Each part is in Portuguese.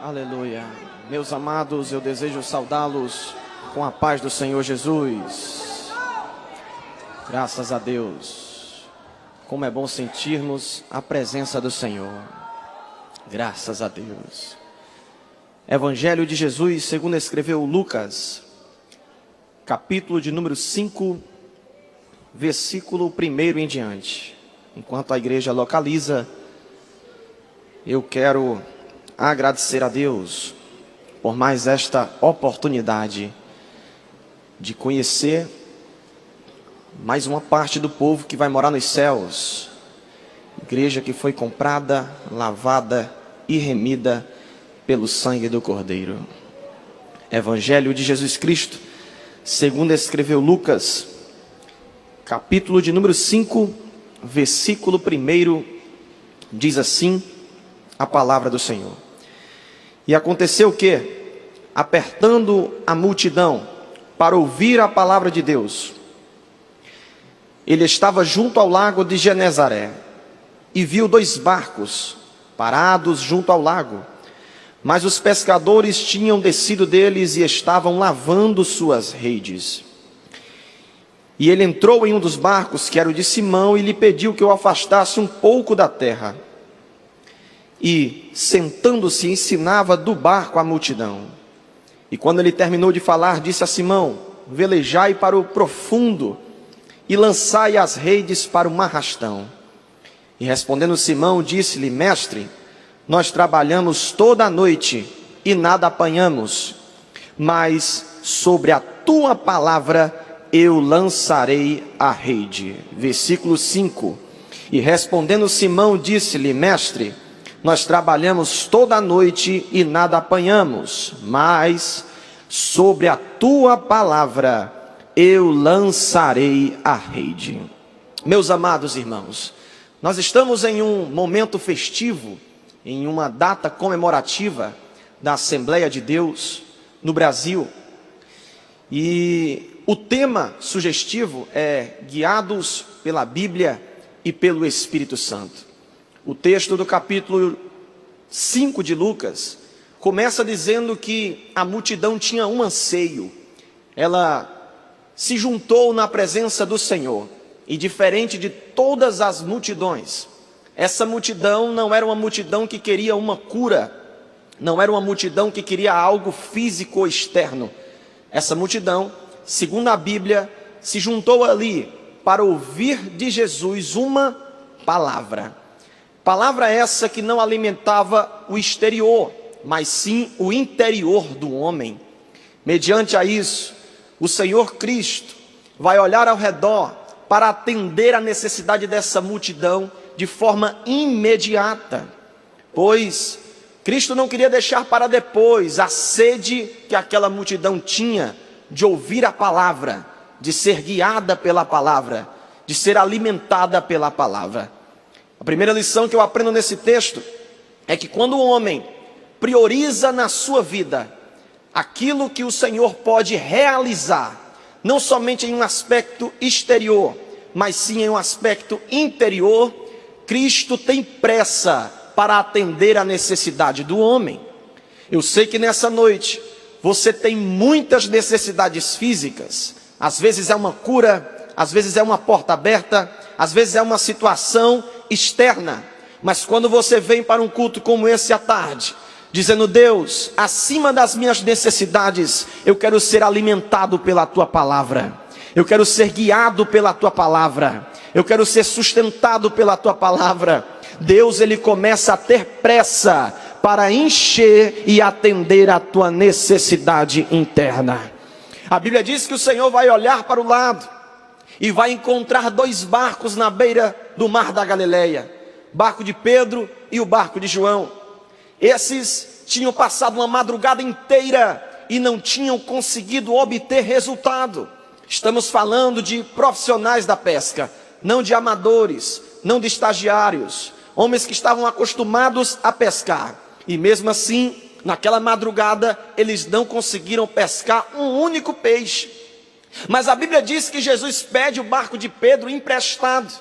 Aleluia. Meus amados, eu desejo saudá-los com a paz do Senhor Jesus. Graças a Deus. Como é bom sentirmos a presença do Senhor. Graças a Deus. Evangelho de Jesus, segundo escreveu Lucas, capítulo de número 5, versículo 1 em diante. Enquanto a igreja localiza, eu quero agradecer a Deus por mais esta oportunidade de conhecer mais uma parte do povo que vai morar nos céus. Igreja que foi comprada, lavada e remida pelo sangue do Cordeiro. Evangelho de Jesus Cristo, segundo escreveu Lucas, capítulo de número 5, versículo 1, diz assim a palavra do Senhor. E aconteceu que, apertando a multidão para ouvir a palavra de Deus, ele estava junto ao lago de Genezaré e viu 2 barcos parados junto ao lago, mas os pescadores tinham descido deles e estavam lavando suas redes. E ele entrou em um dos barcos, que era o de Simão, e lhe pediu que o afastasse um pouco da terra. E, sentando-se, ensinava do barco a multidão. E quando ele terminou de falar, disse a Simão: velejai para o profundo e lançai as redes para o marrastão. E respondendo Simão, disse-lhe: mestre, nós trabalhamos toda a noite e nada apanhamos, mas sobre a tua palavra eu lançarei a rede. Versículo 5. E respondendo Simão, disse-lhe: mestre, nós trabalhamos toda a noite e nada apanhamos, mas sobre a tua palavra eu lançarei a rede. Meus amados irmãos, nós estamos em um momento festivo, em uma data comemorativa da Assembleia de Deus no Brasil. E o tema sugestivo é guiados pela Bíblia e pelo Espírito Santo. O texto do capítulo 5 de Lucas começa dizendo que a multidão tinha um anseio. Ela se juntou na presença do Senhor. E diferente de todas as multidões, essa multidão não era uma multidão que queria uma cura, não era uma multidão que queria algo físico ou externo. Essa multidão, segundo a Bíblia, se juntou ali para ouvir de Jesus uma palavra. Palavra essa que não alimentava o exterior, mas sim o interior do homem. Mediante a isso, o Senhor Cristo vai olhar ao redor para atender a necessidade dessa multidão de forma imediata, pois Cristo não queria deixar para depois a sede que aquela multidão tinha de ouvir a palavra, de ser guiada pela palavra, de ser alimentada pela palavra. A primeira lição que eu aprendo nesse texto é que quando o homem prioriza na sua vida aquilo que o Senhor pode realizar, não somente em um aspecto exterior, mas sim em um aspecto interior, Cristo tem pressa para atender a necessidade do homem. Eu sei que nessa noite você tem muitas necessidades físicas. Às vezes é uma cura, às vezes é uma porta aberta, às vezes é uma situação externa. Mas quando você vem para um culto como esse à tarde, dizendo: Deus, acima das minhas necessidades, eu quero ser alimentado pela tua palavra, eu quero ser guiado pela tua palavra, eu quero ser sustentado pela tua palavra. Deus, ele começa a ter pressa para encher e atender a tua necessidade interna. A Bíblia diz que o Senhor vai olhar para o lado e vai encontrar 2 barcos na beira do mar da Galileia, barco de Pedro e o barco de João. Esses tinham passado uma madrugada inteira e não tinham conseguido obter resultado. Estamos falando de profissionais da pesca, não de amadores, não de estagiários, homens que estavam acostumados a pescar. E mesmo assim, naquela madrugada, eles não conseguiram pescar um único peixe. Mas a Bíblia diz que Jesus pede o barco de Pedro emprestado.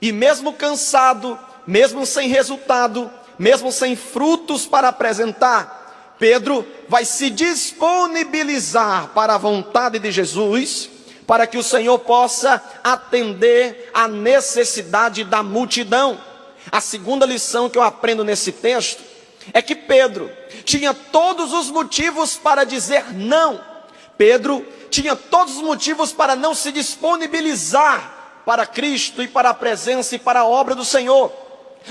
E mesmo cansado, mesmo sem resultado, mesmo sem frutos para apresentar, Pedro vai se disponibilizar para a vontade de Jesus, para que o Senhor possa atender à necessidade da multidão. A segunda lição que eu aprendo nesse texto é que Pedro tinha todos os motivos para dizer não. Pedro tinha todos os motivos para não se disponibilizar para Cristo e para a presença e para a obra do Senhor.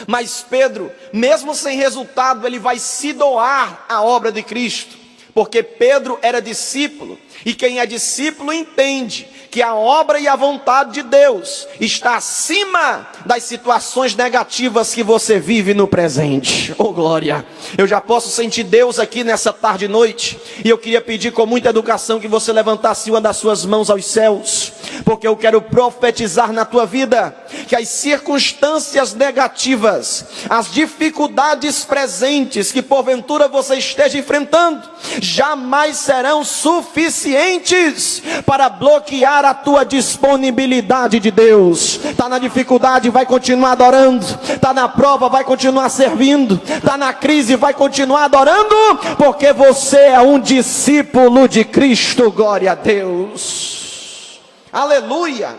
Mas Pedro, mesmo sem resultado, ele vai se doar à obra de Cristo, porque Pedro era discípulo, e quem é discípulo entende que a obra e a vontade de Deus está acima das situações negativas que você vive no presente. Oh glória! Eu já posso sentir Deus aqui nessa tarde e noite, e eu queria pedir com muita educação que você levantasse uma das suas mãos aos céus, porque eu quero profetizar na tua vida que as circunstâncias negativas, as dificuldades presentes que porventura você esteja enfrentando, jamais serão suficientes para bloquear a tua disponibilidade de Deus. Está na dificuldade, vai continuar adorando. Está na prova, vai continuar servindo. Está na crise, vai continuar adorando, porque você é um discípulo de Cristo. Glória a Deus. Aleluia.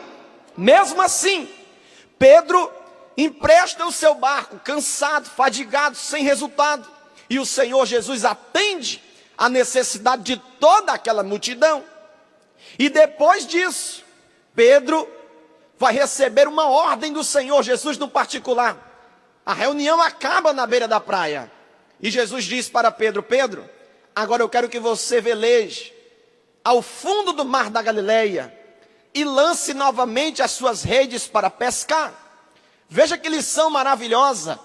Mesmo assim, Pedro empresta o seu barco, cansado, fadigado, sem resultado, e o Senhor Jesus atende a necessidade de toda aquela multidão. E depois disso, Pedro vai receber uma ordem do Senhor Jesus no particular. A reunião acaba na beira da praia, e Jesus diz para Pedro: Pedro, agora eu quero que você veleje ao fundo do mar da Galileia e lance novamente as suas redes para pescar. Veja que lição maravilhosa.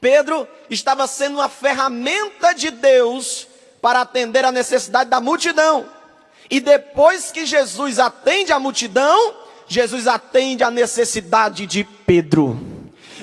Pedro estava sendo uma ferramenta de Deus para atender a necessidade da multidão. E depois que Jesus atende a multidão, Jesus atende a necessidade de Pedro.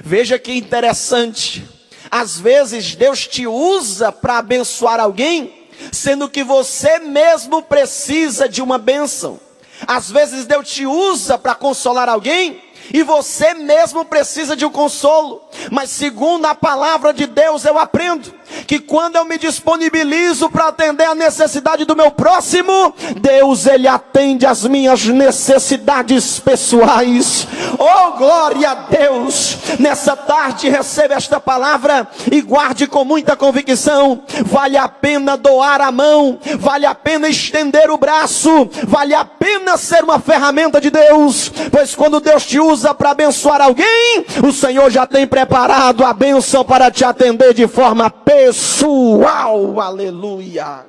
Veja que interessante. Às vezes Deus te usa para abençoar alguém, sendo que você mesmo precisa de uma bênção. Às vezes Deus te usa para consolar alguém, e você mesmo precisa de um consolo. Mas segundo a palavra de Deus, eu aprendo que quando eu me disponibilizo para atender a necessidade do meu próximo, Deus, Ele atende as minhas necessidades pessoais. Oh glória a Deus! Nessa tarde receba esta palavra e guarde com muita convicção. Vale a pena doar a mão, vale a pena estender o braço, vale a pena ser uma ferramenta de Deus, pois quando Deus te usa para abençoar alguém, o Senhor já tem preparado a bênção para te atender de forma pessoal. Aleluia!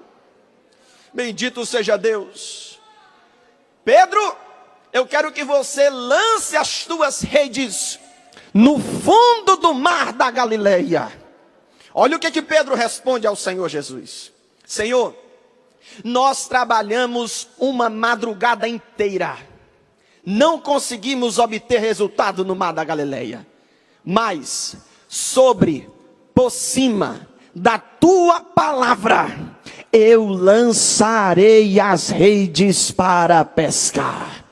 Bendito seja Deus. Pedro, eu quero que você lance as tuas redes no fundo do mar da Galileia. Olha o que Pedro responde ao Senhor Jesus: Senhor, nós trabalhamos uma madrugada inteira, não conseguimos obter resultado no mar da Galileia, mas por cima da tua palavra, eu lançarei as redes para pescar.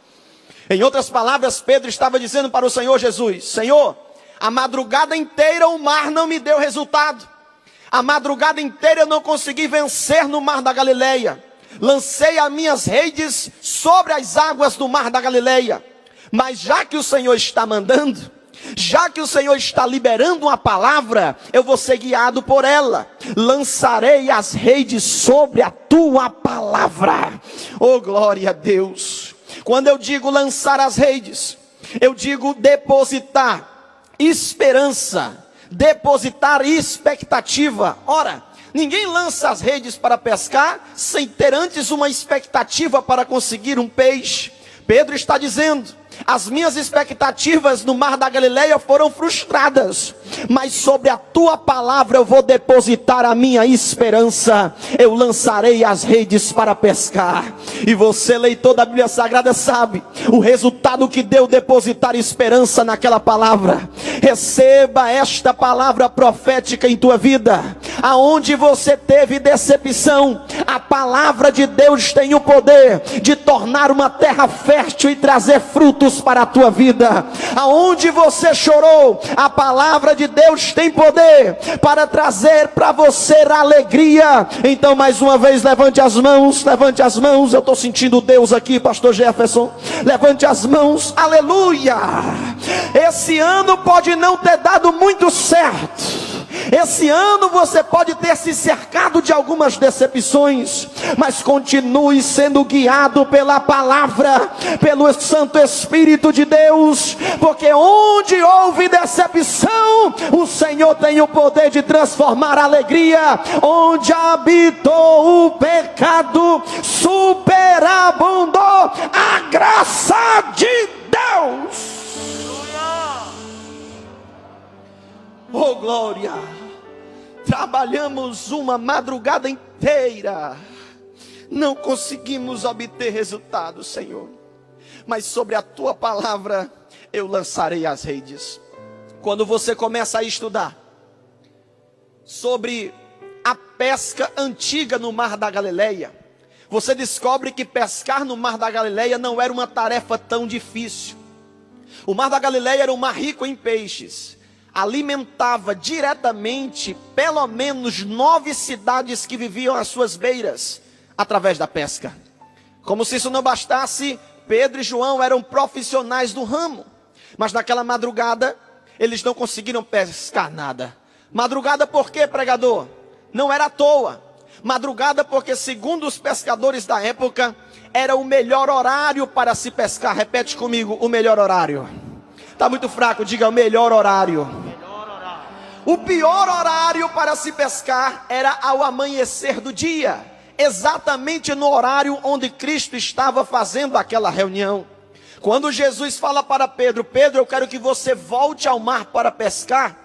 Em outras palavras, Pedro estava dizendo para o Senhor Jesus: Senhor, a madrugada inteira o mar não me deu resultado. A madrugada inteira eu não consegui vencer no mar da Galileia. Lancei as minhas redes sobre as águas do mar da Galileia. Mas já que o Senhor está mandando, já que o Senhor está liberando uma palavra, eu vou ser guiado por ela. Lançarei as redes sobre a tua palavra. Oh glória a Deus! Quando eu digo lançar as redes, eu digo depositar esperança, depositar expectativa. Ora, ninguém lança as redes para pescar sem ter antes uma expectativa para conseguir um peixe. Pedro está dizendo: as minhas expectativas no mar da Galileia foram frustradas, mas sobre a tua palavra eu vou depositar a minha esperança. Eu lançarei as redes para pescar. E você, leitor da Bíblia Sagrada, sabe o resultado que deu depositar esperança naquela palavra. Receba esta palavra profética em tua vida. Aonde você teve decepção, a palavra de Deus tem o poder de tornar uma terra fértil e trazer frutos para a tua vida. Aonde você chorou, a palavra de Deus tem poder para trazer para você alegria. Então, mais uma vez, levante as mãos, levante as mãos. Eu estou sentindo Deus aqui, pastor Jefferson. Levante as mãos, aleluia. Esse ano pode não ter dado muito certo. Esse ano você pode ter se cercado de algumas decepções, mas continue sendo guiado pela palavra, pelo Santo Espírito de Deus, porque onde houve decepção, o Senhor tem o poder de transformar a alegria. Onde habitou o pecado, superabundou a graça de Deus. Oh glória, trabalhamos uma madrugada inteira, não conseguimos obter resultados, Senhor, mas sobre a tua palavra eu lançarei as redes. Quando você começa a estudar sobre a pesca antiga no Mar da Galileia, você descobre que pescar no Mar da Galileia não era uma tarefa tão difícil. O Mar da Galileia era um mar rico em peixes, alimentava diretamente pelo menos 9 cidades que viviam às suas beiras, através da pesca. Como se isso não bastasse, Pedro e João eram profissionais do ramo, mas naquela madrugada, eles não conseguiram pescar nada. Madrugada por quê, pregador? Não era à toa. Madrugada porque, segundo os pescadores da época, era o melhor horário para se pescar. Repete comigo, o melhor horário. Está muito fraco, diga o melhor horário. O pior horário para se pescar era ao amanhecer do dia, exatamente no horário onde Cristo estava fazendo aquela reunião. Quando Jesus fala para Pedro: Pedro, eu quero que você volte ao mar para pescar,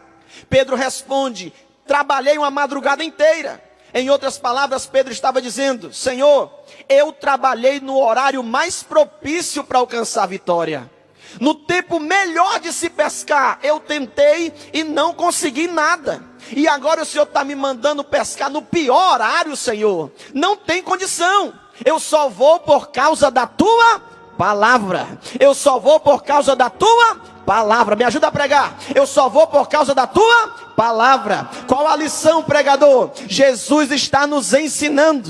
Pedro responde: trabalhei uma madrugada inteira. Em outras palavras, Pedro estava dizendo: Senhor, eu trabalhei no horário mais propício para alcançar a vitória. No tempo melhor de se pescar, eu tentei e não consegui nada. E agora o Senhor está me mandando pescar no pior horário, Senhor. Não tem condição. Eu só vou por causa da tua palavra. Eu só vou por causa da tua palavra. Me ajuda a pregar. Eu só vou por causa da tua palavra. Qual a lição, pregador? Jesus está nos ensinando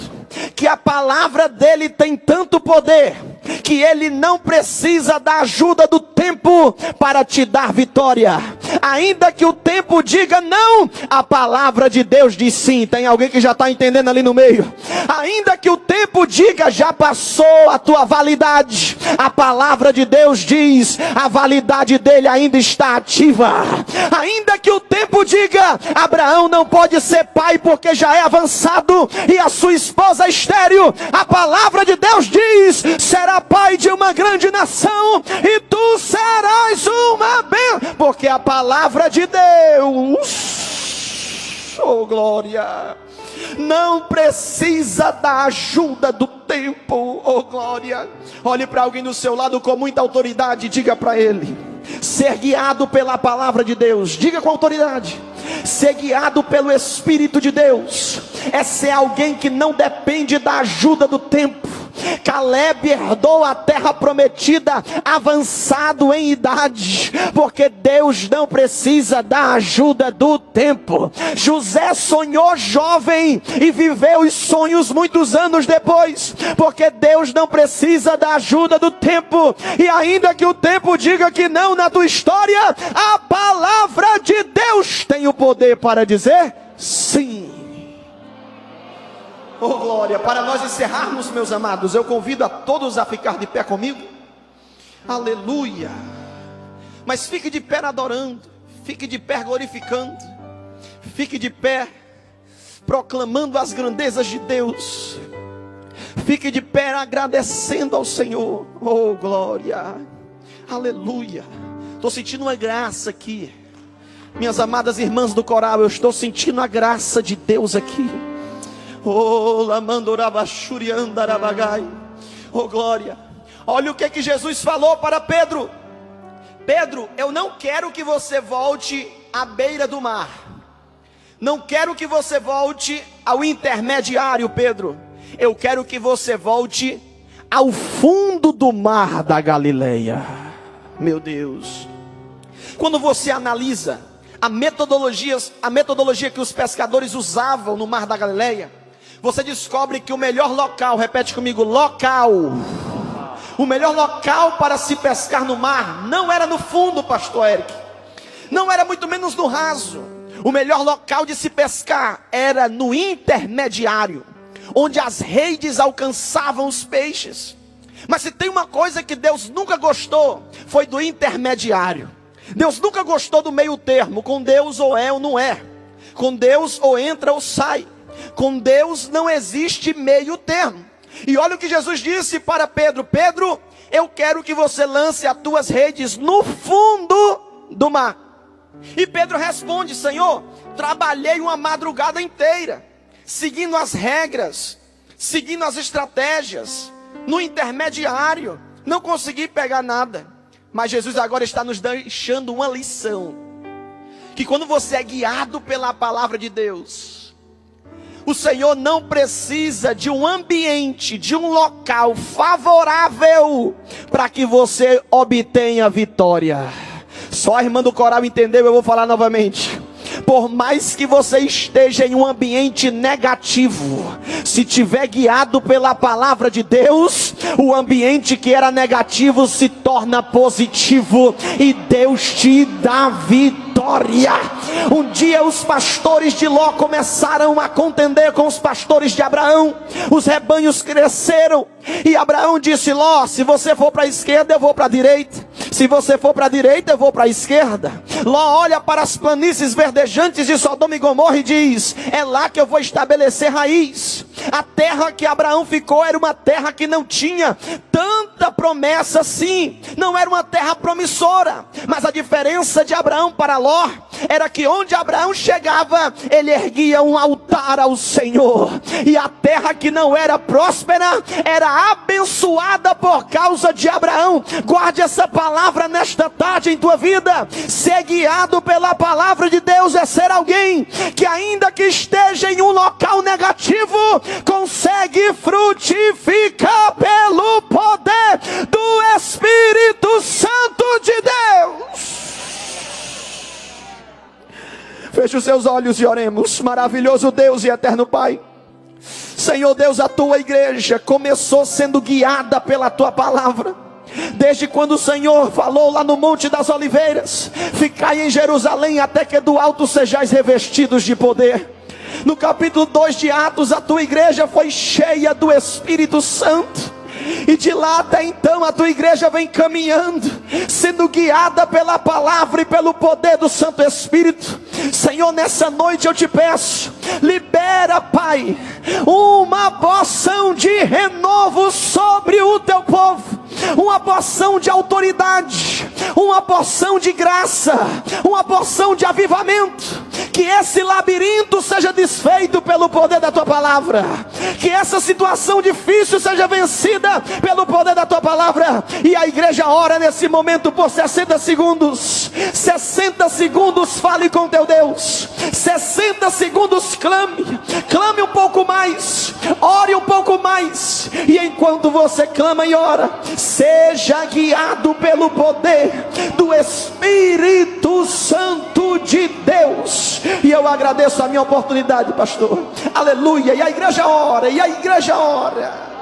que a palavra dele tem tanto poder que ele não precisa da ajuda do tempo para te dar vitória. Ainda que o tempo diga não, a palavra de Deus diz sim. Tem alguém que já está entendendo ali no meio? Ainda que o tempo diga já passou a tua validade, a palavra de Deus diz a validade dele ainda está ativa. Ainda que o tempo diga Abraão não pode ser pai porque já é avançado e a sua esposa é estéril, a palavra de Deus diz: será pai de uma grande nação e tu serás uma bênção, porque a palavra de Deus, oh glória, não precisa da ajuda do tempo, oh glória. Olhe para alguém do seu lado com muita autoridade, diga para ele: ser guiado pela palavra de Deus. Diga com autoridade: ser guiado pelo Espírito de Deus é ser alguém que não depende da ajuda do tempo. Caleb herdou a terra prometida avançado em idade, porque Deus não precisa da ajuda do tempo. José sonhou jovem e viveu os sonhos muitos anos depois, porque Deus não precisa da ajuda do tempo. E ainda que o tempo diga que não na tua história, a palavra de Deus tem o poder para dizer sim. Oh glória, para nós encerrarmos, meus amados, eu convido a todos a ficar de pé comigo. Aleluia. Mas fique de pé adorando, fique de pé glorificando, fique de pé proclamando as grandezas de Deus, fique de pé agradecendo ao Senhor. Oh glória, aleluia. Estou sentindo uma graça aqui, minhas amadas irmãs do coral, eu estou sentindo a graça de Deus aqui. Oh, oh glória. Olha o que Jesus falou para Pedro: Pedro, eu não quero que você volte à beira do mar. Não quero que você volte ao intermediário, Pedro. Eu quero que você volte ao fundo do mar da Galileia. Meu Deus. Quando você analisa a metodologia que os pescadores usavam no mar da Galileia, você descobre que o melhor local, repete comigo, local. O melhor local para se pescar no mar não era no fundo, pastor Eric. Não era muito menos no raso. O melhor local de se pescar era no intermediário, onde as redes alcançavam os peixes. Mas se tem uma coisa que Deus nunca gostou, foi do intermediário. Deus nunca gostou do meio termo. Com Deus ou é ou não é. Com Deus ou entra ou sai. Com Deus não existe meio termo. E olha o que Jesus disse para Pedro: Pedro, eu quero que você lance as tuas redes no fundo do mar. E Pedro responde: Senhor, trabalhei uma madrugada inteira, seguindo as regras, seguindo as estratégias, no intermediário, não consegui pegar nada. Mas Jesus agora está nos deixando uma lição, que quando você é guiado pela palavra de Deus, o Senhor não precisa de um ambiente, de um local favorável para que você obtenha vitória. Só a irmã do coral entendeu, eu vou falar novamente. Por mais que você esteja em um ambiente negativo, se tiver guiado pela palavra de Deus, o ambiente que era negativo se torna positivo e Deus te dá vitória. Um dia os pastores de Ló começaram a contender com os pastores de Abraão. Os rebanhos cresceram e Abraão disse: Ló, se você for para a esquerda, eu vou para a direita. Se você for para a direita, eu vou para a esquerda. Ló olha para as planícies verdejantes de Sodoma e Gomorra e diz: é lá que eu vou estabelecer raiz. A terra que Abraão ficou era uma terra que não tinha tanta promessa assim. Não era uma terra promissora. Mas a diferença de Abraão para Ló era que onde Abraão chegava, ele erguia um altar ao Senhor. E a terra que não era próspera era abençoada por causa de Abraão. Guarde essa palavra nesta tarde em tua vida. Ser guiado pela palavra de Deus é ser alguém que, ainda que esteja em um local negativo, consegue frutificar pelo poder do Espírito Santo de Deus. Feche os seus olhos e oremos. Maravilhoso Deus e eterno Pai, Senhor Deus, a tua igreja começou sendo guiada pela tua palavra. Desde quando o Senhor falou lá no Monte das Oliveiras: ficai em Jerusalém até que do alto sejais revestidos de poder. No capítulo 2 de Atos, a tua igreja foi cheia do Espírito Santo. E de lá até então a tua igreja vem caminhando, sendo guiada pela palavra e pelo poder do Santo Espírito. Senhor, nessa noite eu te peço, libera, Pai, uma porção de renovo sobre o teu povo, uma porção de autoridade, uma porção de graça, uma porção de avivamento. Que esse labirinto seja desfeito pelo poder da tua palavra. Que essa situação difícil seja vencida pelo poder da tua palavra. E a igreja ora nesse momento por 60 segundos. 60 segundos fale com teu Deus. 60 segundos clame um pouco mais, ore um pouco mais. E enquanto você clama e ora, seja guiado pelo poder do Espírito Santo de Deus. E eu agradeço a minha oportunidade, pastor. Aleluia. E a igreja ora, e a igreja ora.